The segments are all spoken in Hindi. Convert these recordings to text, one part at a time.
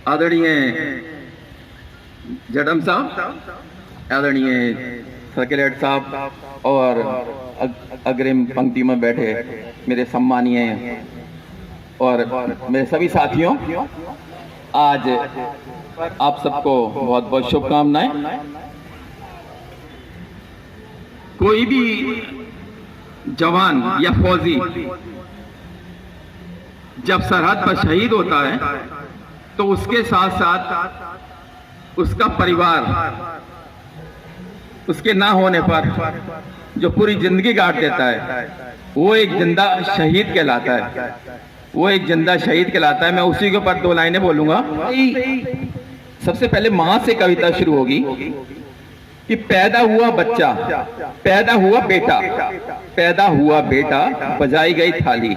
आदरणीय जडम साहब, आदरणीय सर्किल हेड साहब और अग्रिम पंक्ति में बैठे मेरे सम्मानीय और मेरे सभी साथियों, आज आप सबको बहुत बहुत शुभकामनाएं। कोई भी जवान या फौजी जब सरहद पर शहीद होता है तो उसके साथ साथ उसका परिवार उसके ना होने पर जो पूरी जिंदगी काट देता है वो एक जिंदा शहीद कहलाता है। वो एक जिंदा शहीद कहलाता है। मैं उसी के ऊपर दो लाइनें बोलूंगा। सबसे पहले मां से कविता शुरू होगी कि पैदा हुआ बच्चा, पैदा हुआ बेटा, पैदा हुआ बेटा, बजाई गई थाली,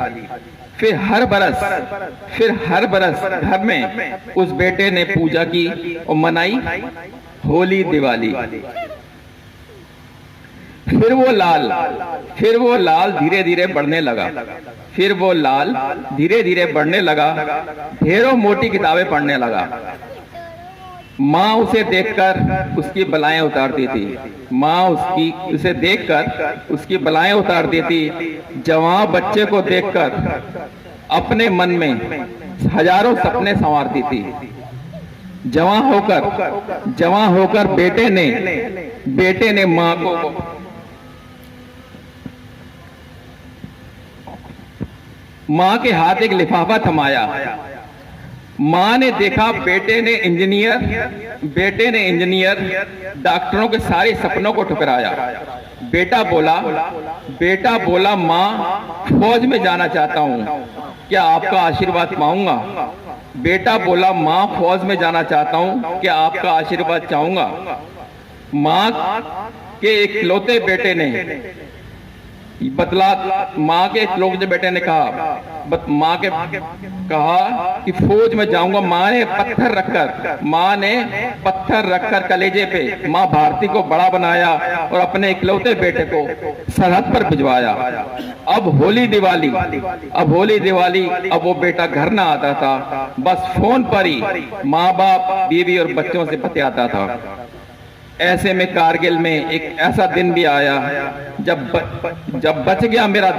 फिर हर बरस घर में उस बेटे ने पूजा की और मनाई होली दिवाली। फिर वो लाल धीरे धीरे बढ़ने लगा, फिर वो लाल धीरे धीरे बढ़ने लगा, ढेरों मोटी किताबें पढ़ने लगा। माँ उसे देखकर उसकी बलाएं उतारती थी, माँ उसे देखकर उसकी बलाएं उतारती थी। जवां बच्चे को देखकर अपने मन में हजारों सपने संवारती थी। जवां होकर बेटे ने माँ के हाथ एक लिफाफा थमाया। माँ ने देखा बेटे ने इंजीनियर डॉक्टरों के सारे सपनों को ठुकराया। बेटा बोला माँ फौज में जाना चाहता हूँ, क्या आपका आशीर्वाद पाऊंगा? बेटा बोला माँ फौज में जाना चाहता हूँ, क्या आपका आशीर्वाद चाहूंगा? माँ के इकलौते बेटे ने माँ के इकलौते बेटे ने कहा कि फौज में जाऊंगा। माँ ने पत्थर रखकर कलेजे पे माँ भारती को बड़ा बनाया और अपने इकलौते बेटे को सरहद पर भिजवाया। अब होली दिवाली, अब वो बेटा घर ना आता था, बस फोन पर ही माँ बाप बीवी और बच्चों से बतियाता था। ऐसे में कारगिल में एक ऐसा दिन भी आया जब बच गया मेरा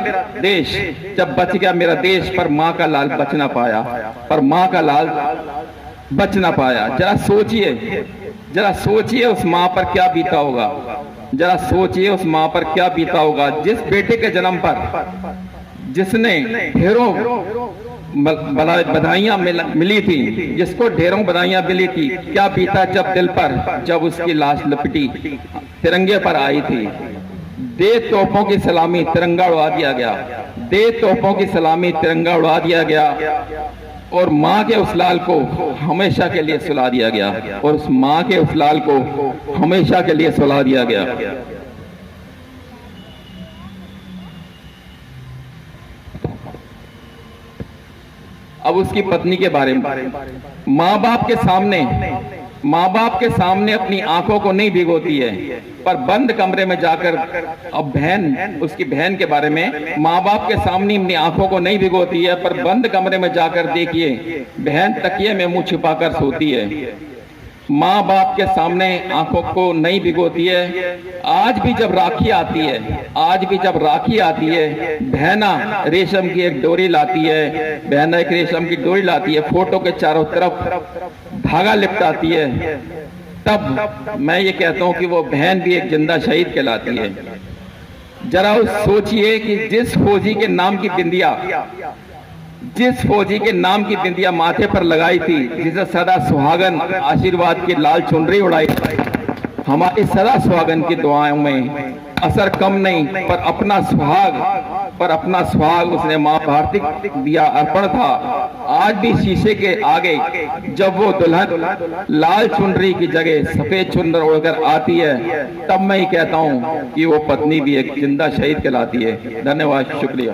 देश, पर माँ का लाल बच ना पाया। जरा सोचिए उस माँ पर क्या बीता होगा, जिस बेटे के जन्म पर जिसने ढेरों बधाइयां मिली थी, जिसको ढेरों बधाइयां मिली थी। क्या बीता जब दिल पर, जब उसकी लाश लपटी तिरंगे पर आई थी। दे तोपों की सलामी, तिरंगा उड़ा दिया गया और माँ के उस लाल को हमेशा के लिए सुला दिया गया। अब उसकी पत्नी के बारे में, माँ बाप के सामने अपनी आंखों को नहीं भिगोती है, पर बंद कमरे में जाकर, अब उसकी बहन के बारे में, माँ बाप के सामने अपनी आंखों को नहीं भिगोती है, पर बंद कमरे में जाकर देखिए बहन तकिए में मुंह छिपाकर सोती है। माँ बाप के सामने आंखों को नहीं भिगोती है। आज भी जब राखी आती है, बहना रेशम की एक डोरी लाती है, फोटो के चारों तरफ धागा लिपटाती है। तब मैं ये कहता हूँ कि वो बहन भी एक जिंदा शहीद कहलाती है। जरा सोचिए कि जिस फौजी के नाम की बिंदिया माथे पर लगाई थी, जिसे सदा सुहागन आशीर्वाद की लाल चुनरी उड़ाई, हमारी सदा सुहागन की दुआओं में असर कम नहीं, पर अपना सुहाग उसने माँ भारती दिया अर्पण था। आज भी शीशे के आगे जब वो दुल्हन लाल चुनरी की जगह सफेद चुनर ओढ़कर आती है, तब मैं ही कहता हूँ कि वो पत्नी भी एक जिंदा शहीद कहलाती है। धन्यवाद, शुक्रिया।